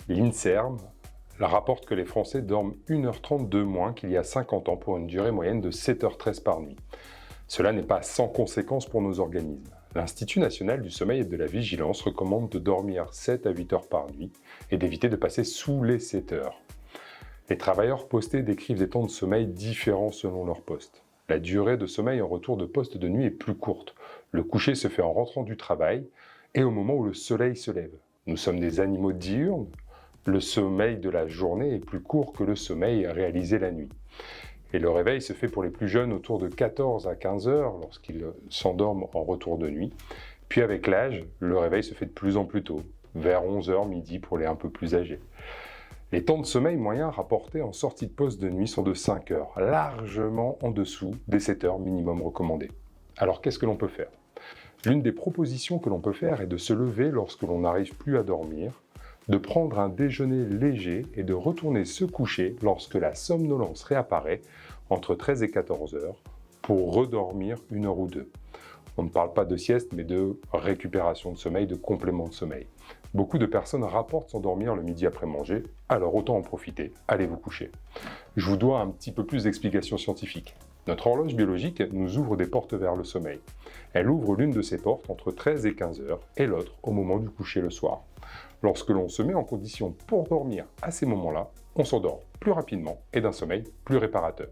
L'INSERM rapporte que les Français dorment 1h30 de moins qu'il y a 50 ans pour une durée moyenne de 7h13 par nuit. Cela n'est pas sans conséquence pour nos organismes. L'Institut national du sommeil et de la vigilance recommande de dormir 7 à 8 heures par nuit et d'éviter de passer sous les 7 heures. Les travailleurs postés décrivent des temps de sommeil différents selon leur poste. La durée de sommeil en retour de poste de nuit est plus courte. Le coucher se fait en rentrant du travail et au moment où le soleil se lève. Nous sommes des animaux diurnes. Le sommeil de la journée est plus court que le sommeil réalisé la nuit. Et le réveil se fait pour les plus jeunes autour de 14 à 15 heures lorsqu'ils s'endorment en retour de nuit. Puis avec l'âge, le réveil se fait de plus en plus tôt, vers 11 heures midi pour les un peu plus âgés. Les temps de sommeil moyens rapportés en sortie de poste de nuit sont de 5 heures, largement en dessous des 7 heures minimum recommandées. Alors qu'est-ce que l'on peut faire ? L'une des propositions que l'on peut faire est de se lever lorsque l'on n'arrive plus à dormir, de prendre un déjeuner léger et de retourner se coucher lorsque la somnolence réapparaît entre 13 et 14 heures pour redormir 1 heure ou 2. On ne parle pas de sieste, mais de récupération de sommeil, de complément de sommeil. Beaucoup de personnes rapportent s'endormir le midi après manger, alors autant en profiter, allez vous coucher. Je vous dois un petit peu plus d'explications scientifiques. Notre horloge biologique nous ouvre des portes vers le sommeil. Elle ouvre l'une de ces portes entre 13 et 15 heures et l'autre au moment du coucher le soir. Lorsque l'on se met en condition pour dormir à ces moments-là, on s'endort plus rapidement et d'un sommeil plus réparateur.